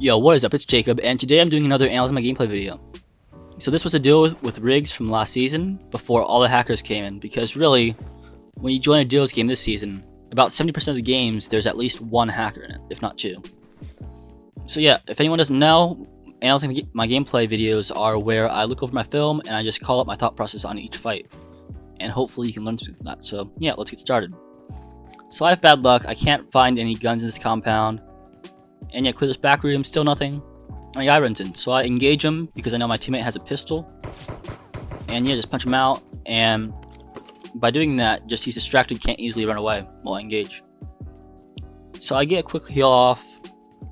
Yo, what is up? It's Jacob, and today I'm doing another analyzing my gameplay video. So this was a duo with RIGGS from last season, before all the hackers came in, because really, when you join a duos game this season, about 70% of the games, there's at least one hacker in it, if not two. So yeah, if anyone doesn't know, analyzing my gameplay videos are where I look over my film, and I just call up my thought process on each fight. And hopefully you can learn something from that. So yeah, let's get started. So I have bad luck, I can't find any guns in this compound. And yeah, clear this back room, still nothing. And a guy runs in, so I engage him because I know my teammate has a pistol. And yeah, just punch him out, and by doing that, just he's distracted, can't easily run away while I engage. So I get a quick heal off,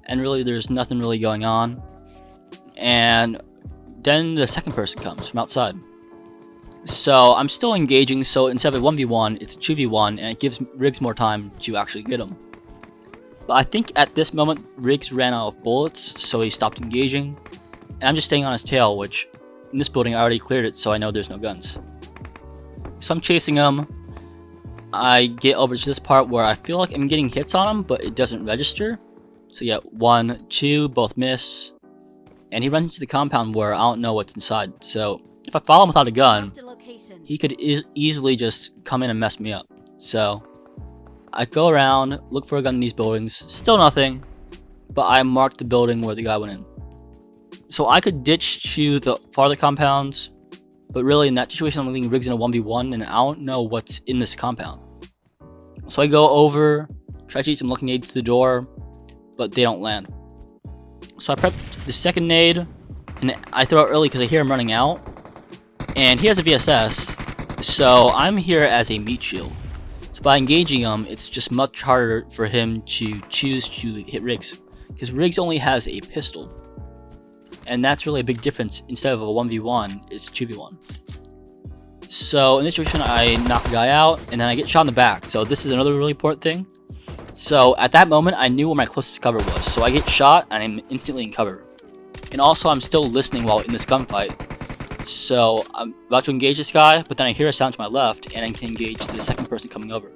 and really there's nothing really going on. And then the second person comes from outside. So I'm still engaging, so instead of a 1v1, it's a 2v1, and it gives RIGGS more time to actually get him. But I think at this moment, RIGGS ran out of bullets, so he stopped engaging. And I'm just staying on his tail, which, in this building I already cleared it, so I know there's no guns. So I'm chasing him. I get over to this part where I feel like I'm getting hits on him, but it doesn't register. So yeah, 1, 2, both miss. And he runs into the compound where I don't know what's inside. So if I follow him without a gun, he could easily just come in and mess me up. So I go around, look for a gun in these buildings, still nothing, but I marked the building where the guy went in. So I could ditch to the farther compounds, but really in that situation I'm leaving RIGGS in a 1v1 and I don't know what's in this compound. So I go over, try to shoot some lucky nades to the door, but they don't land. So I prep the second nade, and I throw it early because I hear him running out, and he has a VSS, so I'm here as a meat shield. By engaging him, it's just much harder for him to choose to hit RIGGS, because RIGGS only has a pistol, and that's really a big difference. Instead of a 1v1, it's 2v1. So in this situation, I knock the guy out, and then I get shot in the back. So this is another really important thing. So at that moment, I knew where my closest cover was. So I get shot, and I'm instantly in cover. And also, I'm still listening while in this gunfight. So I'm about to engage this guy, but then I hear a sound to my left, and I can engage the second person coming over.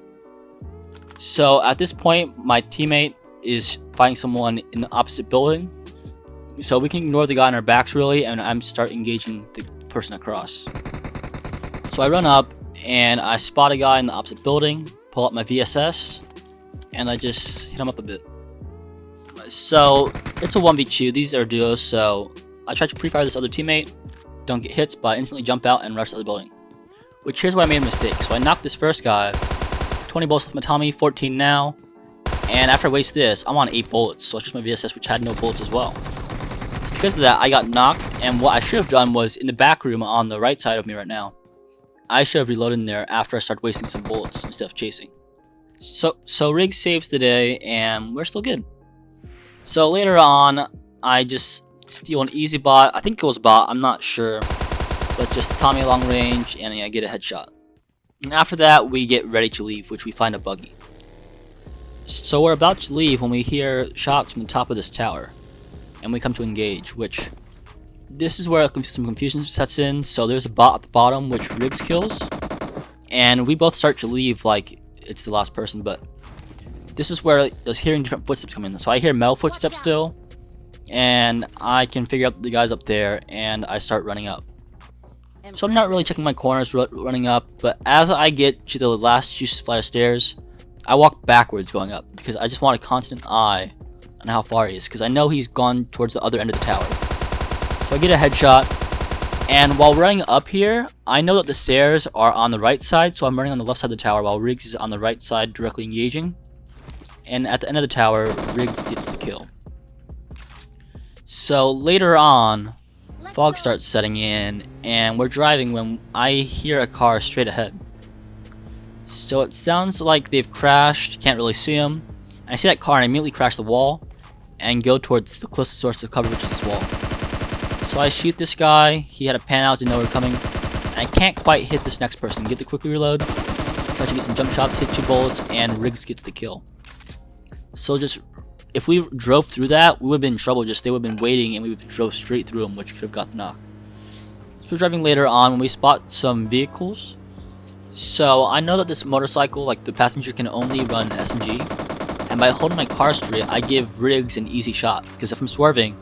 So at this point, my teammate is fighting someone in the opposite building. So we can ignore the guy on our backs really, and I'm start engaging the person across. So I run up, and I spot a guy in the opposite building, pull up my VSS, and I just hit him up a bit. So it's a 1v2, these are duos, so I try to pre-fire this other teammate. Don't get hits, but I instantly jump out and rush to the building. Which, here's where I made a mistake. So I knocked this first guy, 20 bullets with my Tommy, 14 now, and after I waste this, I'm on 8 bullets, so it's just my VSS which had no bullets as well. So because of that, I got knocked, and what I should have done was, in the back room on the right side of me right now, I should have reloaded in there after I started wasting some bullets instead of chasing. So RIGGS saves the day, and we're still good. So later on, I just steal an easy bot. I think it was bot, I'm not sure. But just Tommy long range, and I get a headshot. And after that, we get ready to leave, which we find a buggy. So we're about to leave when we hear shots from the top of this tower. And we come to engage, which this is where some confusion sets in. So there's a bot at the bottom, which RIGGS kills. And we both start to leave like it's the last person, but this is where I was hearing different footsteps come in. So I hear metal footsteps still, and I can figure out the guys up there, and I start running up. So I'm not really checking my corners running up, but as I get to the last flight of stairs, I walk backwards going up, because I just want a constant eye on how far he is, because I know he's gone towards the other end of the tower. So I get a headshot, and while running up here, I know that the stairs are on the right side, so I'm running on the left side of the tower, while RIGGS is on the right side directly engaging. And at the end of the tower, RIGGS gets the kill. So later on, fog starts setting in, and we're driving when I hear a car straight ahead. So it sounds like they've crashed, can't really see them. I see that car and I immediately crash the wall, and go towards the closest source of cover, which is this wall. So I shoot this guy, he had a pan out, didn't know we were coming, and I can't quite hit this next person. Get the quick reload, try to get some jump shots, hit 2 bullets, and RIGGS gets the kill. So just, if we drove through that, we would have been in trouble. Just they would have been waiting, and we would have drove straight through them, which could have got the knock. So we're driving later on when we spot some vehicles. So I know that this motorcycle, like the passenger, can only run SMG, and by holding my car straight, I give Riggs an easy shot, because if I'm swerving,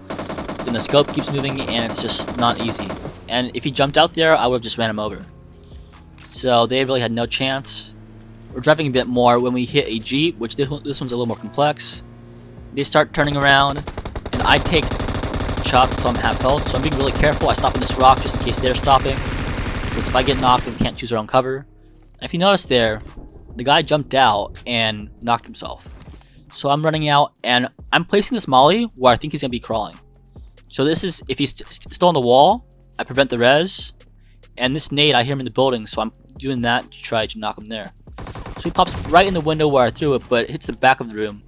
then the scope keeps moving and it's just not easy. And if he jumped out there, I would have just ran him over. So they really had no chance. We're driving a bit more when we hit a Jeep, which this one's a little more complex. They start turning around, and I take shots until I'm half health, so I'm being really careful. I stop on this rock just in case they're stopping, because if I get knocked, they can't choose their own cover. And if you notice there, the guy jumped out and knocked himself. So I'm running out, and I'm placing this molly where I think he's going to be crawling. So this is, if he's still on the wall, I prevent the res, and this nade, I hear him in the building, so I'm doing that to try to knock him there. So he pops right in the window where I threw it, but it hits the back of the room,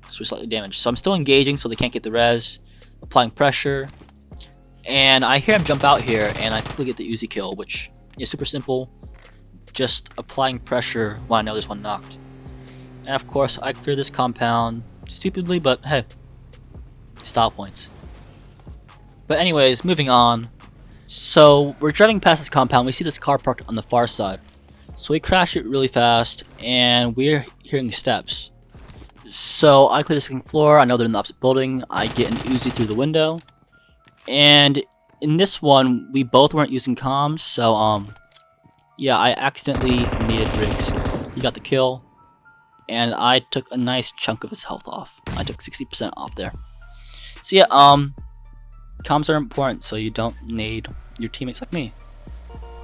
so we're slightly damaged. So I'm still engaging so they can't get the res, applying pressure, and I hear him jump out here, and I quickly get the Uzi kill, which is super simple, just applying pressure when I know there's one knocked. And of course, I clear this compound, stupidly, but hey, style points. But anyways, moving on. So we're driving past this compound, we see this car parked on the far side. So we crash it really fast, and we're hearing steps. So I clear the second floor, I know they're in the opposite building, I get an Uzi through the window. And in this one, we both weren't using comms, so yeah, I accidentally needed Riggs. He got the kill, and I took a nice chunk of his health off. I took 60% off there. So yeah, comms are important, so you don't need your teammates like me.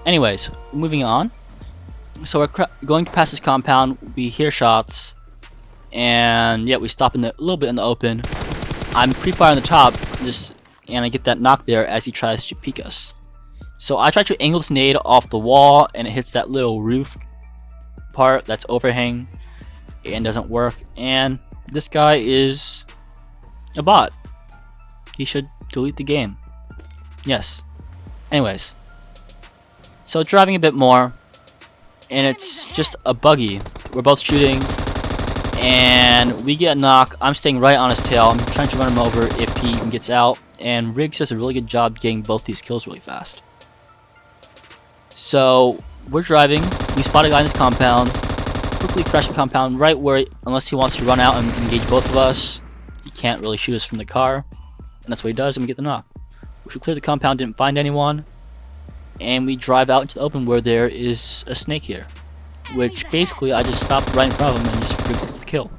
Anyways, moving on. So we're going past this compound, we hear shots, and yeah, we stop a little bit in the open. I'm pre-fire on the top, and I get that knock there as he tries to peek us. So I try to angle this nade off the wall, and it hits that little roof part that's overhang, and doesn't work. And this guy is a bot. He should delete the game. Yes. Anyways. So driving a bit more, and it's just a buggy. We're both shooting, and we get a knock. I'm staying right on his tail. I'm trying to run him over if he even gets out, and Riggs does a really good job getting both these kills really fast. So we're driving, we spot a guy in this compound, quickly crash the compound right where, unless he wants to run out and engage both of us, he can't really shoot us from the car, and that's what he does, and we get the knock. We clear the compound, didn't find anyone, and we drive out into the open where there is a snake here, which basically I just stopped right in front of him and just Riggs gets the kill.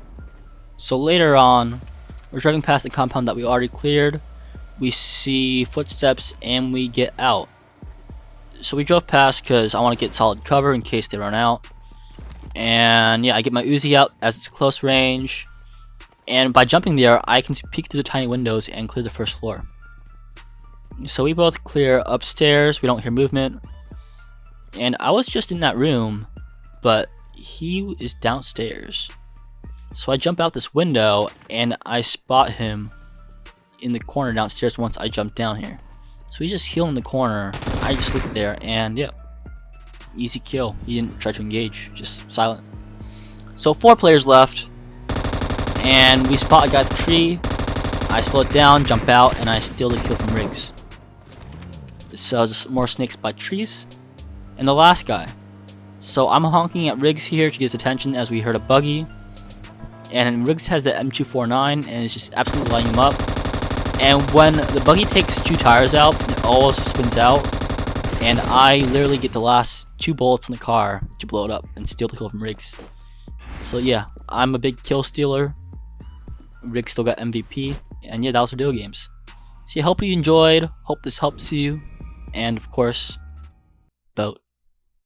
So later on, we're driving past the compound that we already cleared, we see footsteps, and we get out. So we drove past because I want to get solid cover in case they run out. And yeah, I get my Uzi out as it's close range. And by jumping there, I can peek through the tiny windows and clear the first floor. So we both clear upstairs, we don't hear movement. And I was just in that room, but he is downstairs. So I jump out this window, and I spot him in the corner downstairs once I jump down here. So he's just healing the corner. I just looked there, and yeah, easy kill. He didn't try to engage, just silent. So 4 players left, and we spot a guy at the tree. I slow it down, jump out, and I steal the kill from Riggs. So just more snakes by trees. And the last guy. So I'm honking at Riggs here to get his attention as we heard a buggy. And Riggs has the M249 and it's just absolutely lighting him up. And when the buggy takes 2 tires out, it always spins out. And I literally get the last 2 bullets in the car to blow it up and steal the kill from Riggs. So yeah, I'm a big kill stealer. Riggs still got MVP. And yeah, that was for Duo Games. So yeah, hope you enjoyed. Hope this helps you. And of course, vote.